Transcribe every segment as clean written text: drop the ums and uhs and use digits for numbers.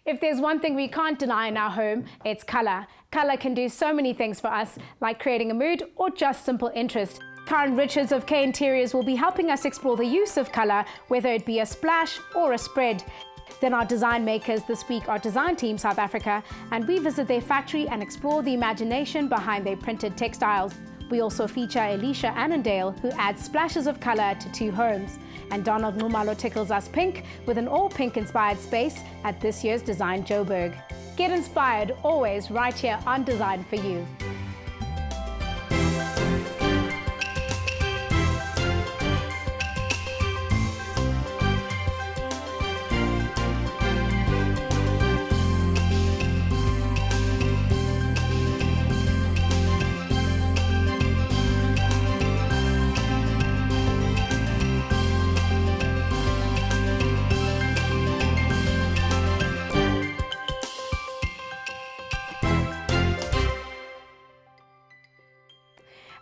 If there's one thing we can't deny in our home, it's color. Color can do so many things for us, like creating a mood or just simple interest. Karen Richards of K Interiors will be helping us explore the use of color, whether it be a splash or a spread. Then our design makers this week are Design Team South Africa, and we visit their factory and explore the imagination behind their printed textiles. We also feature Elisha Annandale, who adds splashes of color to 2 homes. And Donald Nxumalo tickles us pink with an all-pink inspired space at this year's Design Joburg. Get inspired always right here on Design for You.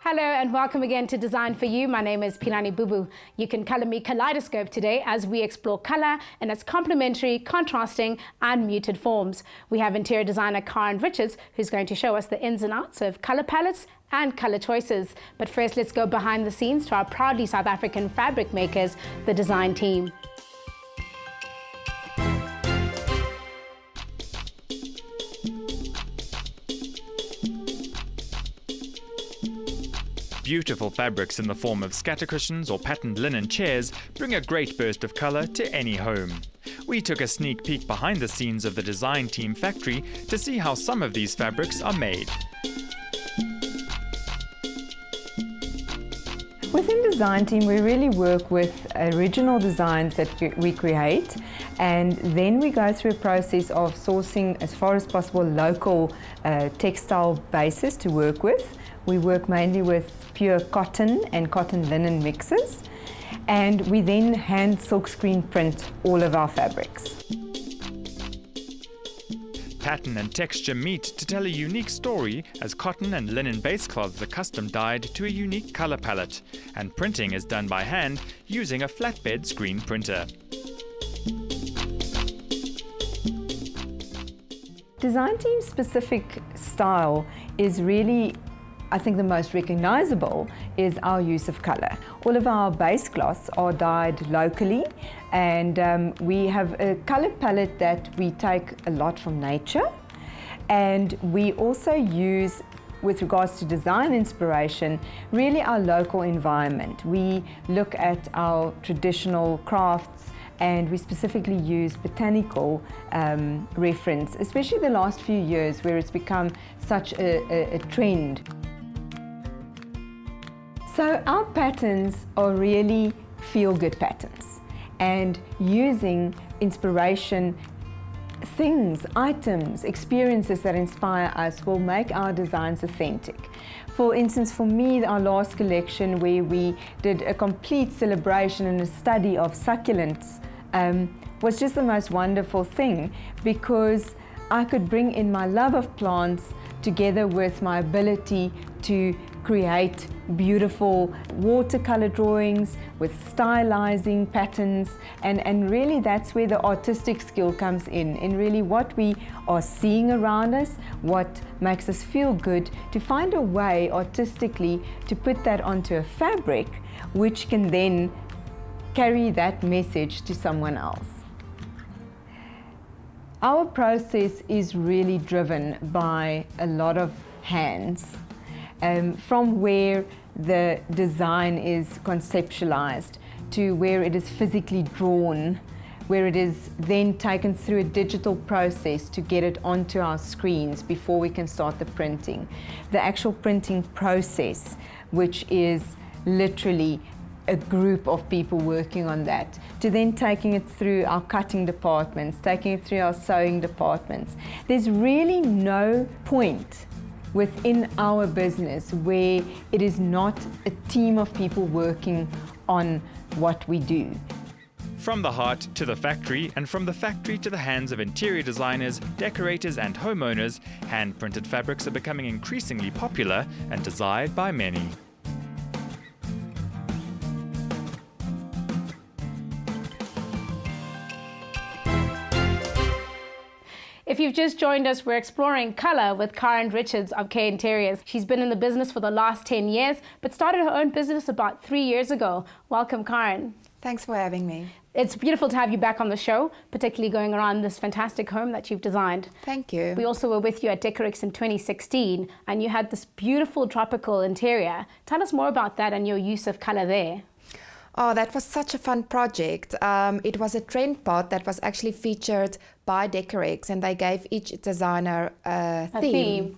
Hello and welcome again to Design for You. My name is Pilani Bubu. You can colour me Kaleidoscope today as we explore colour in its complementary, contrasting and muted forms. We have interior designer Karen Richards, who's going to show us the ins and outs of colour palettes and colour choices. But first, let's go behind the scenes to our proudly South African fabric makers, the Design Team. Beautiful fabrics in the form of scatter cushions or patterned linen chairs bring a great burst of colour to any home. We took a sneak peek behind the scenes of the Design Team factory to see how some of these fabrics are made. Within Design Team, we really work with original designs that we create, and then we go through a process of sourcing as far as possible local textile bases to work with. We work mainly with pure cotton and cotton linen mixes, and we then hand silkscreen print all of our fabrics. Pattern and texture meet to tell a unique story as cotton and linen base cloths are custom dyed to a unique colour palette, and printing is done by hand using a flatbed screen printer. Design Team's specific style is really, I think the most recognizable is our use of color. All of our base cloths are dyed locally, and we have a color palette that we take a lot from nature, and we also use, with regards to design inspiration, really our local environment. We look at our traditional crafts, and we specifically use botanical reference, especially the last few years where it's become such a trend. So our patterns are really feel-good patterns, and using inspiration, things, items, experiences that inspire us will make our designs authentic. For instance, for me, our last collection where we did a complete celebration and a study of succulents was just the most wonderful thing, because I could bring in my love of plants together with my ability to create beautiful watercolor drawings with stylizing patterns, and really that's where the artistic skill comes in really what we are seeing around us, what makes us feel good, to find a way artistically to put that onto a fabric which can then carry that message to someone else. Our process is really driven by a lot of hands. From where the design is conceptualized to where it is physically drawn, where it is then taken through a digital process to get it onto our screens before we can start the printing. The actual printing process, which is literally a group of people working on that, to then taking it through our cutting departments, taking it through our sewing departments. There's really no point within our business where it is not a team of people working on what we do. From the heart to the factory, and from the factory to the hands of interior designers, decorators and homeowners, hand-printed fabrics are becoming increasingly popular and desired by many. If you've just joined us, we're exploring colour with Karen Richards of K Interiors. She's been in the business for the last 10 years, but started her own business about 3 years ago. Welcome, Karen. Thanks for having me. It's beautiful to have you back on the show, particularly going around this fantastic home that you've designed. Thank you. We also were with you at Décor in 2016, and you had this beautiful tropical interior. Tell us more about that and your use of colour there. Oh, that was such a fun project. It was a trend pot that was actually featured by Décor, and they gave each designer a theme.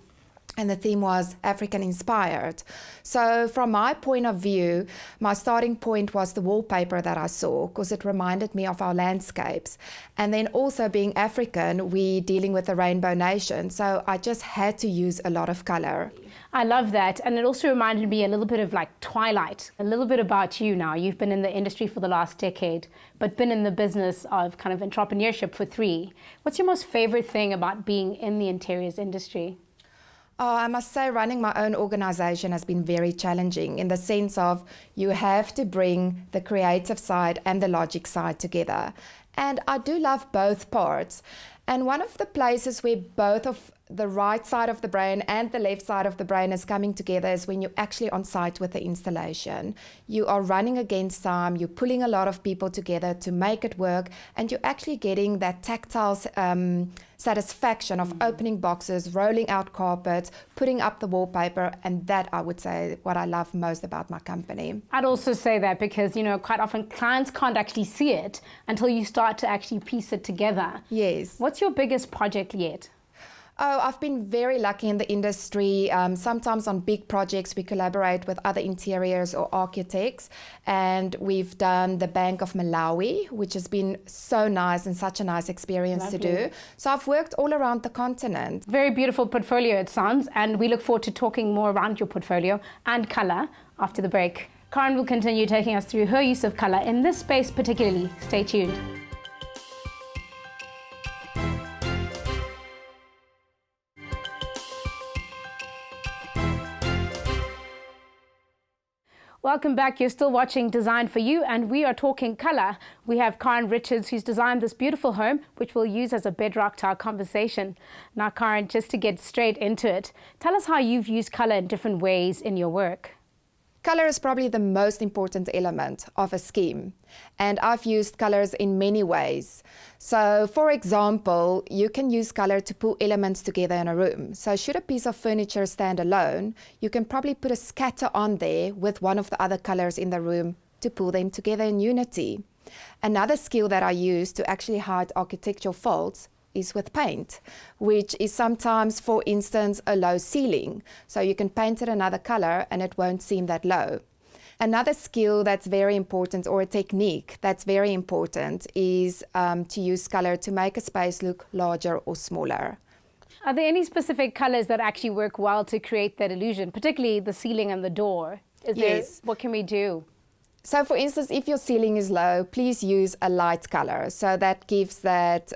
And the theme was African inspired. So from my point of view, my starting point was the wallpaper that I saw, because it reminded me of our landscapes. And then also being African, we dealing with the Rainbow Nation. So I just had to use a lot of color. I love that. And it also reminded me a little bit of like Twilight. A little bit about you now. You've been in the industry for the last decade, but been in the business of kind of entrepreneurship for 3. What's your most favorite thing about being in the interiors industry? Oh, I must say running my own organization has been very challenging in the sense of you have to bring the creative side and the logic side together. And I do love both parts. And one of the places where both of the right side of the brain and the left side of the brain is coming together is when you're actually on site with the installation. You are running against time, you're pulling a lot of people together to make it work, and you're actually getting that tactile satisfaction of opening boxes, rolling out carpets, putting up the wallpaper, and that I would say what I love most about my company. I'd also say that because, you know, quite often clients can't actually see it until you start to actually piece it together. Yes. What's your biggest project yet? Oh, I've been very lucky in the industry. Sometimes on big projects, we collaborate with other interiors or architects. And we've done the Bank of Malawi, which has been so nice and such a nice experience to do. So I've worked all around the continent. Very beautiful portfolio, it sounds. And we look forward to talking more around your portfolio and colour after the break. Karen will continue taking us through her use of colour in this space particularly. Stay tuned. Welcome back. You're still watching Design for You, and we are talking colour. We have Karen Richards, who's designed this beautiful home, which we'll use as a bedrock to our conversation. Now, Karen, just to get straight into it, tell us how you've used colour in different ways in your work. Color is probably the most important element of a scheme, and I've used colors in many ways. So, for example, you can use color to pull elements together in a room. So should a piece of furniture stand alone, you can probably put a scatter on there with one of the other colors in the room to pull them together in unity. Another skill that I use to actually hide architectural faults is with paint, which is sometimes, for instance, a low ceiling. So you can paint it another color and it won't seem that low. Another skill that's very important, or a technique that's very important, is to use color to make a space look larger or smaller. Are there any specific colors that actually work well to create that illusion, particularly the ceiling and the door? Yes. What can we do? So for instance, if your ceiling is low, please use a light color. So that gives that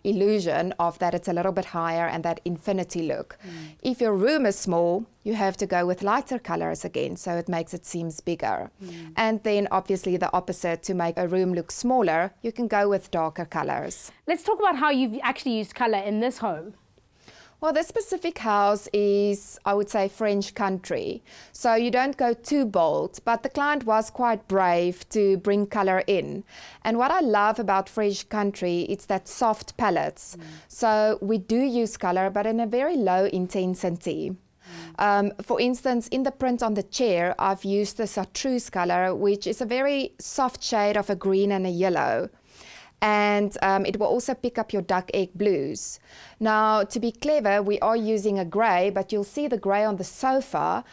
illusion of that it's a little bit higher and that infinity look. If your room is small, you have to go with lighter colors again, so it makes it seem bigger. And then obviously the opposite, to make a room look smaller, you can go with darker colors. Let's talk about how you've actually used color in this home. Well, this specific house is, I would say, French country. So you don't go too bold, but the client was quite brave to bring color in. And what I love about French country, it's that soft palettes. So we do use color, but in a very low intensity. For instance, in the print on the chair, I've used the chartreuse color, which is a very soft shade of a green and a yellow. And it will also pick up your duck egg blues. Now, to be clever, we are using a grey, but you'll see the grey on the sofa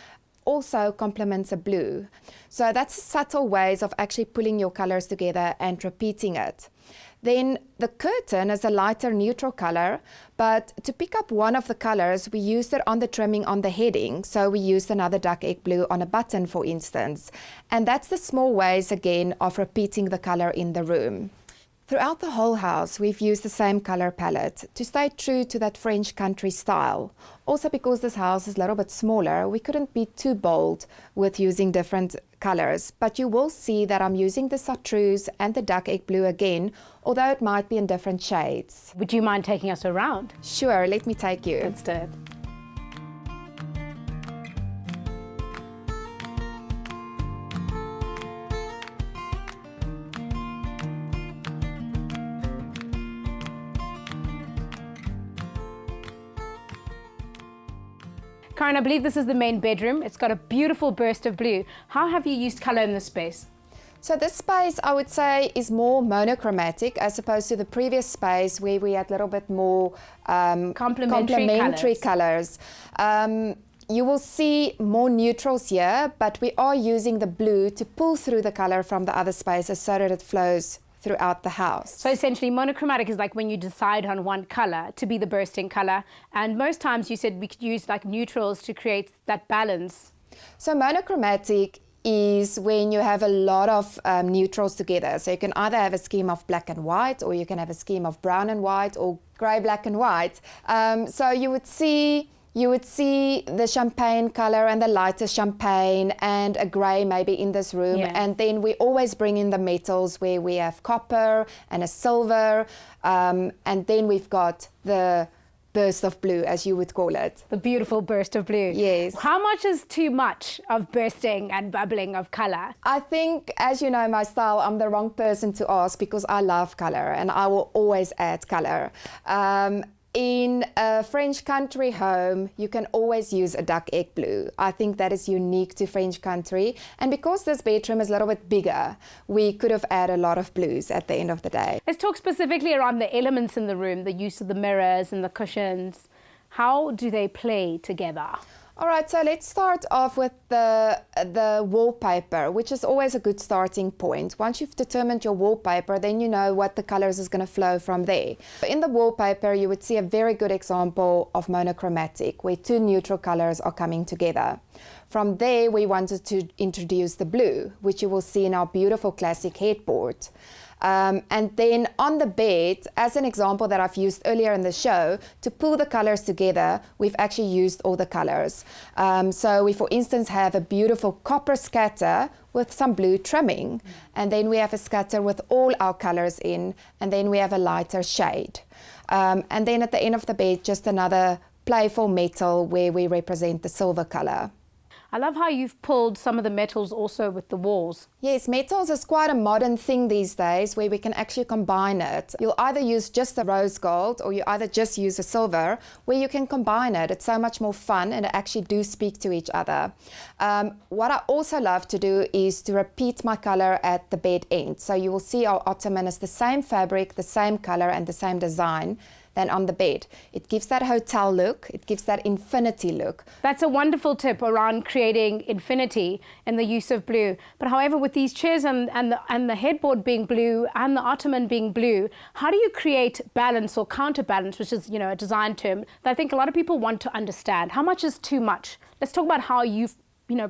also complements a blue. So that's subtle ways of actually pulling your colours together and repeating it. Then the curtain is a lighter neutral colour, but to pick up one of the colours, we used it on the trimming on the heading. So we used another duck egg blue on a button, for instance. And that's the small ways, again, of repeating the colour in the room. Throughout the whole house, we've used the same color palette to stay true to that French country style. Also, because this house is a little bit smaller, we couldn't be too bold with using different colors. But you will see that I'm using the chartreuse and the duck egg blue again, although it might be in different shades. Would you mind taking us around? Sure, let me take you. Let's do it. Karen, I believe this is the main bedroom. It's got a beautiful burst of blue. How have you used color in this space? So this space, I would say, is more monochromatic as opposed to the previous space where we had a little bit more complementary colors. You will see more neutrals here, but we are using the blue to pull through the color from the other spaces so that it flows throughout the house. So essentially monochromatic is like when you decide on one color to be the bursting color, and most times you said we could use like neutrals to create that balance. So monochromatic is when you have a lot of neutrals together. So you can either have a scheme of black and white, or you can have a scheme of brown and white, or grey, black and white. So you would see the champagne color and the lighter champagne and a grey maybe in this room. Yeah. And then we always bring in the metals where we have copper and a silver. And then we've got the burst of blue, as you would call it. The beautiful burst of blue. Yes. How much is too much of bursting and bubbling of color? I think, as you know my style, I'm the wrong person to ask because I love color and I will always add color. In a French country home, you can always use a duck egg blue. I think that is unique to French country. And because this bedroom is a little bit bigger, we could have added a lot of blues at the end of the day. Let's talk specifically around the elements in the room, the use of the mirrors and the cushions. How do they play together? All right, so let's start off with the wallpaper, which is always a good starting point. Once you've determined your wallpaper, then you know what the colors is going to flow from there. In the wallpaper, you would see a very good example of monochromatic, where two neutral colors are coming together. From there, we wanted to introduce the blue, which you will see in our beautiful classic headboard. And then on the bed, as an example that I've used earlier in the show, to pull the colors together, we've actually used all the colors. So we, for instance, have a beautiful copper scatter with some blue trimming. And then we have a scatter with all our colors in, and then we have a lighter shade. And then at the end of the bed, just another playful metal where we represent the silver color. I love how you've pulled some of the metals also with the walls. Yes, metals is quite a modern thing these days where we can actually combine it. You'll either use just the rose gold or you either just use a silver where you can combine it. It's so much more fun and it actually do speak to each other. What I also love to do is to repeat my color at the bed end. So you will see our ottoman is the same fabric, the same color and the same design than on the bed. It gives that hotel look, it gives that infinity look. That's a wonderful tip around creating infinity in the use of blue. But however, with these chairs and the headboard being blue and the ottoman being blue, how do you create balance or counterbalance, which is, a design term that I think a lot of people want to understand? How much is too much? Let's talk about how you've,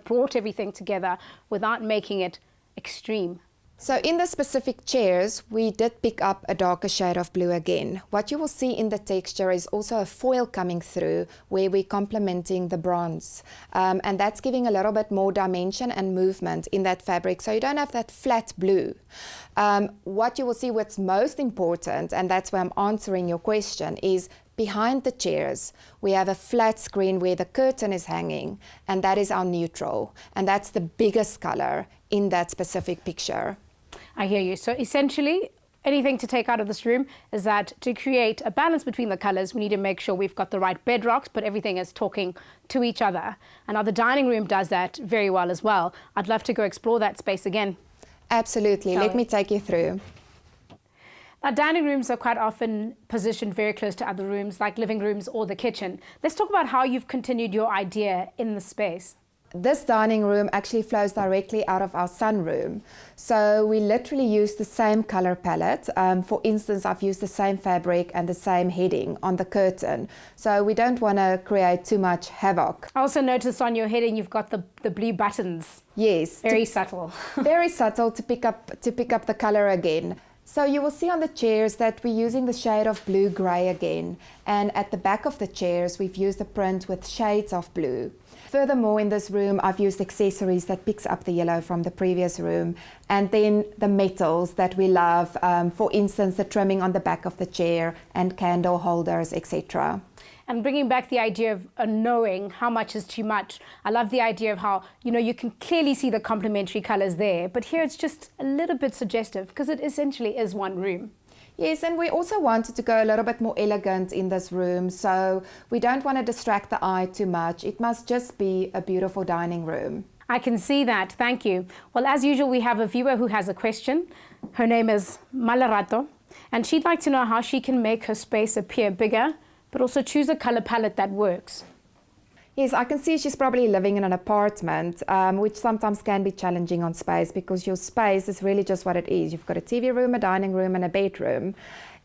brought everything together without making it extreme. So in the specific chairs, we did pick up a darker shade of blue again. What you will see in the texture is also a foil coming through where we're complementing the bronze. And that's giving a little bit more dimension and movement in that fabric, so you don't have that flat blue. What you will see, what's most important, and that's where I'm answering your question, is behind the chairs, we have a flat screen where the curtain is hanging, and that is our neutral. And that's the biggest color in that specific picture. I hear you. So essentially, anything to take out of this room is that to create a balance between the colors, we need to make sure we've got the right bedrocks, but everything is talking to each other. And now the dining room does that very well as well. I'd love to go explore that space again. Absolutely. Let me take you through. Now, dining rooms are quite often positioned very close to other rooms, like living rooms or the kitchen. Let's talk about how you've continued your idea in the space. This dining room actually flows directly out of our sunroom. So we literally use the same color palette. For instance, I've used the same fabric and the same heading on the curtain. So we don't want to create too much havoc. I also noticed on your heading you've got the blue buttons. Yes. Very subtle. Very subtle to pick up the color again. So you will see on the chairs that we're using the shade of blue-grey again, and at the back of the chairs we've used a print with shades of blue. Furthermore, in this room I've used accessories that picks up the yellow from the previous room, and then the metals that we love, for instance the trimming on the back of the chair and candle holders, etc. And bringing back the idea of knowing how much is too much. I love the idea of how, you can clearly see the complementary colours there, but here it's just a little bit suggestive because it essentially is one room. Yes, and we also wanted to go a little bit more elegant in this room, so we don't want to distract the eye too much. It must just be a beautiful dining room. I can see that, thank you. Well, as usual, we have a viewer who has a question. Her name is Malarato, and she'd like to know how she can make her space appear bigger, but also choose a colour palette that works. Yes, I can see she's probably living in an apartment, which sometimes can be challenging on space because your space is really just what it is. You've got a TV room, a dining room and a bedroom.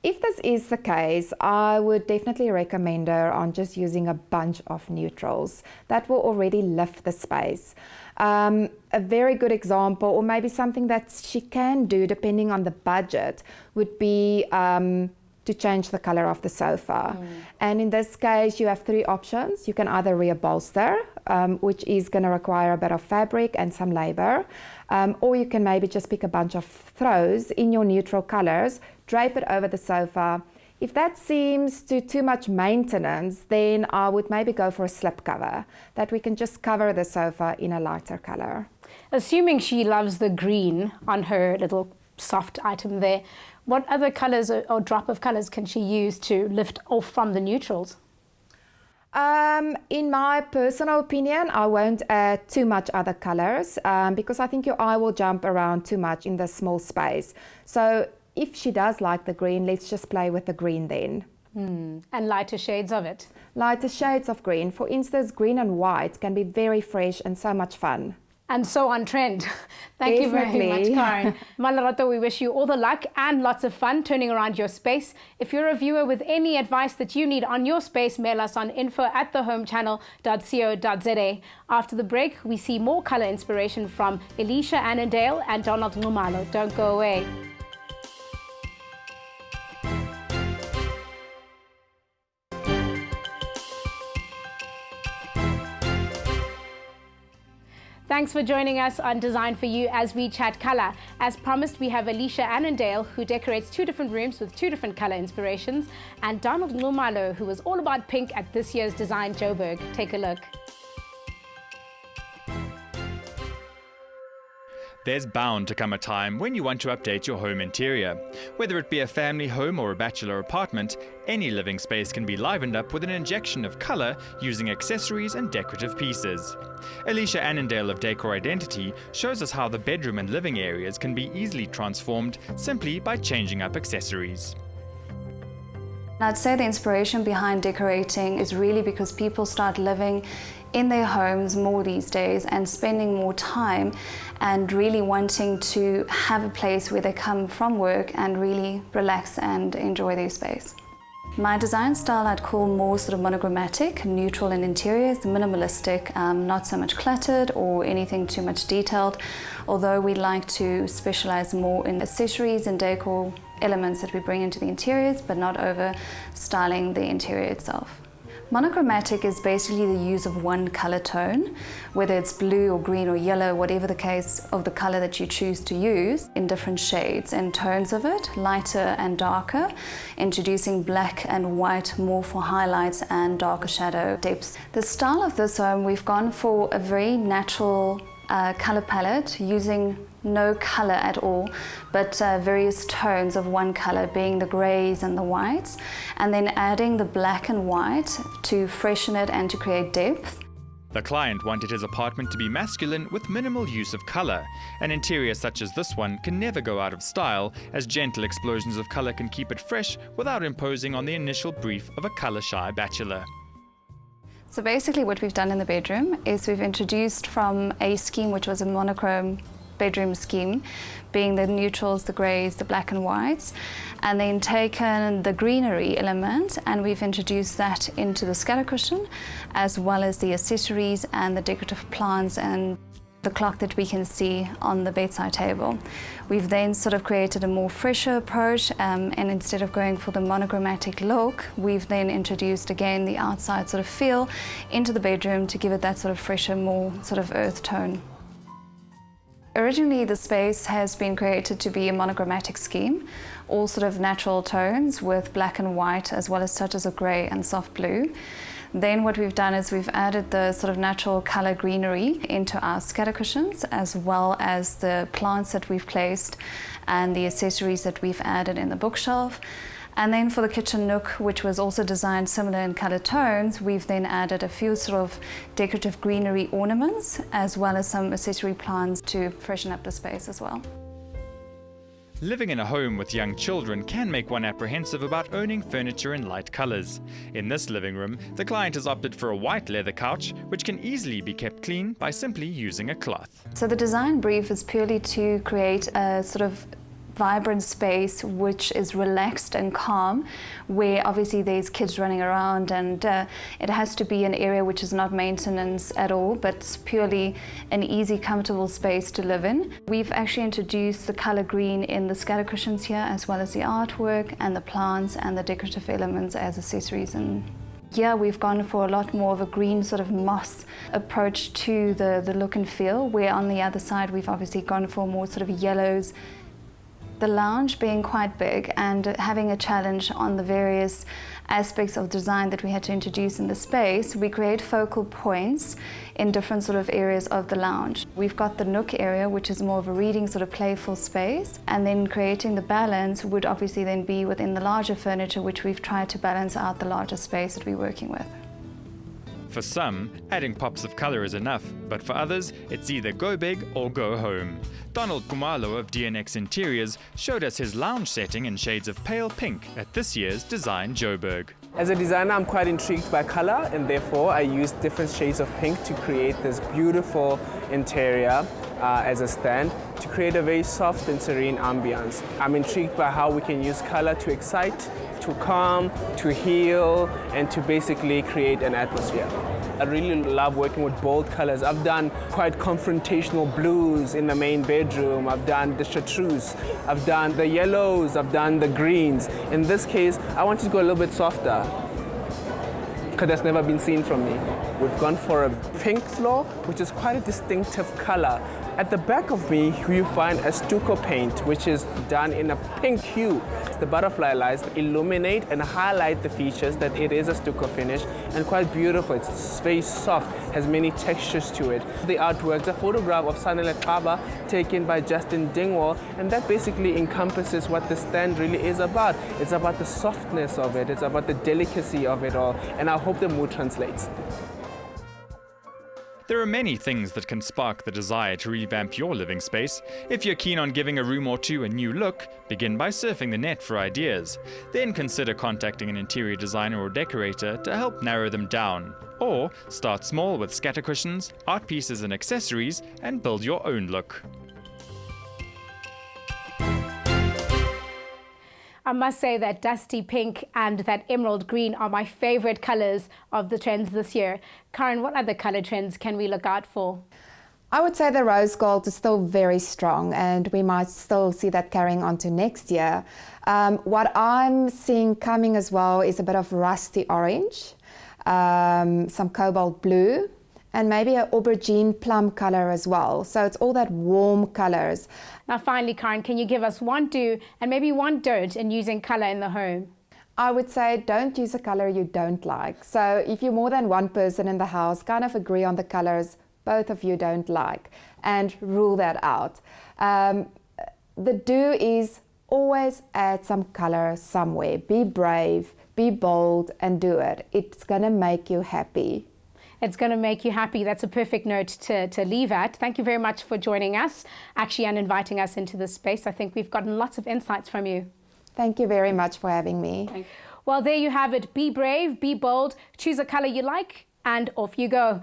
If this is the case, I would definitely recommend her on just using a bunch of neutrals. That will already lift the space. A very good example, or maybe something that she can do depending on the budget, would be to change the color of the sofa. And in this case, you have three options. You can either reupholster, which is going to require a bit of fabric and some labor, or you can maybe just pick a bunch of throws in your neutral colors, drape it over the sofa. If that seems too much maintenance, then I would maybe go for a slip cover, that we can just cover the sofa in a lighter color. Assuming she loves the green on her little soft item there, what other colours or drop of colours can she use to lift off from the neutrals? In my personal opinion, I won't add too much other colours because I think your eye will jump around too much in this small space. So if she does like the green, let's just play with the green then. And lighter shades of it. Lighter shades of green. For instance, green and white can be very fresh and so much fun. And so on trend. Thank you very much, Karen. Malarato, we wish you all the luck and lots of fun turning around your space. If you're a viewer with any advice that you need on your space, mail us on info@thehomechannel.co.za. After the break, we see more colour inspiration from Elisha, Annandale and Donald Nxumalo. Don't go away. Thanks for joining us on Design for You as we chat colour. As promised, we have Elisha Annandale, who decorates 2 different rooms with 2 different colour inspirations, and Donald Nxumalo, who was all about pink at this year's Design Joburg. Take a look. There's bound to come a time when you want to update your home interior. Whether it be a family home or a bachelor apartment, any living space can be livened up with an injection of colour using accessories and decorative pieces. Elisha Annandale of Décor Identity shows us how the bedroom and living areas can be easily transformed simply by changing up accessories. I'd say the inspiration behind decorating is really because people start living in their homes more these days and spending more time and really wanting to have a place where they come from work and really relax and enjoy their space. My design style I'd call more sort of monogrammatic, neutral in interiors, minimalistic, not so much cluttered or anything too much detailed, although we like to specialize more in accessories and decor elements that we bring into the interiors, but not over styling the interior itself. Monochromatic is basically the use of one color tone, whether it's blue or green or yellow, whatever the case of the color that you choose to use, in different shades and tones of it, lighter and darker, introducing black and white more for highlights and darker shadow depths. The style of this home, we've gone for a very natural color palette using no color at all, but various tones of one color, being the grays and the whites, and then adding the black and white to freshen it and to create depth. The client wanted his apartment to be masculine with minimal use of color. An interior such as this one can never go out of style, as gentle explosions of color can keep it fresh without imposing on the initial brief of a color-shy bachelor. So basically what we've done in the bedroom is we've introduced from a scheme which was a monochrome bedroom scheme, being the neutrals, the greys, the black and whites, and then taken the greenery element and we've introduced that into the scatter cushion, as well as the accessories and the decorative plants and the clock that we can see on the bedside table. We've then sort of created a more fresher approach, and instead of going for the monochromatic look, we've then introduced again the outside sort of feel into the bedroom to give it that sort of fresher, more sort of earth tone. Originally, the space has been created to be a monochromatic scheme, all sort of natural tones with black and white, as well as touches of grey and soft blue. Then what we've done is we've added the sort of natural colour greenery into our scatter cushions, as well as the plants that we've placed and the accessories that we've added in the bookshelf. And then for the kitchen nook, which was also designed similar in colour tones, we've then added a few sort of decorative greenery ornaments, as well as some accessory plants to freshen up the space as well. Living in a home with young children can make one apprehensive about owning furniture in light colours. In this living room, the client has opted for a white leather couch, which can easily be kept clean by simply using a cloth. So the design brief is purely to create a sort of vibrant space which is relaxed and calm, where obviously there's kids running around, and it has to be an area which is not maintenance at all, but purely an easy, comfortable space to live in. We've actually introduced the colour green in the scatter cushions here, as well as the artwork and the plants and the decorative elements as accessories. And yeah, we've gone for a lot more of a green sort of moss approach to the look and feel, where on the other side we've obviously gone for more sort of yellows. The lounge being quite big and having a challenge on the various aspects of design that we had to introduce in the space, we create focal points in different sort of areas of the lounge. We've got the nook area, which is more of a reading sort of playful space, and then creating the balance would obviously then be within the larger furniture, which we've tried to balance out the larger space that we're working with. For some, adding pops of colour is enough, but for others, it's either go big or go home. Donald Nxumalo of DNX Interiors showed us his lounge setting in shades of pale pink at this year's Design Joburg. As a designer, I'm quite intrigued by color, and therefore I used different shades of pink to create this beautiful interior as a stand, to create a very soft and serene ambience. I'm intrigued by how we can use color to excite, to calm, to heal, and to basically create an atmosphere. I really love working with bold colors. I've done quite confrontational blues in the main bedroom. I've done the chartreuse. I've done the yellows. I've done the greens. In this case, I wanted to go a little bit softer, because that's never been seen from me. We've gone for a pink floor, which is quite a distinctive color. At the back of me, you find a stucco paint, which is done in a pink hue. The butterfly lights illuminate and highlight the features that it is a stucco finish, and quite beautiful. It's very soft, has many textures to it. The artwork is a photograph of Sanele Kaba taken by Justin Dingwall, and that basically encompasses what the stand really is about. It's about the softness of it, it's about the delicacy of it all, and I hope the mood translates. There are many things that can spark the desire to revamp your living space. If you're keen on giving a room or two a new look, begin by surfing the net for ideas. Then consider contacting an interior designer or decorator to help narrow them down. Or start small with scatter cushions, art pieces and accessories, and build your own look. I must say that dusty pink and that emerald green are my favorite colors of the trends this year. Karen, what other color trends can we look out for? I would say the rose gold is still very strong, and we might still see that carrying on to next year. What I'm seeing coming as well is a bit of rusty orange, some cobalt blue, and maybe an aubergine plum color as well. So it's all that warm colors. Now finally, Karen, can you give us one do and maybe one don't in using color in the home? I would say don't use a color you don't like. So if you're more than one person in the house, kind of agree on the colors both of you don't like and rule that out. The do is always add some color somewhere. Be brave, be bold, and do it. It's gonna make you happy. It's going to make you happy. That's a perfect note to leave at. Thank you very much for joining us, actually, and inviting us into this space. I think we've gotten lots of insights from you. Thank you very much for having me. Well, there you have it. Be brave, be bold, choose a color you like, and off you go.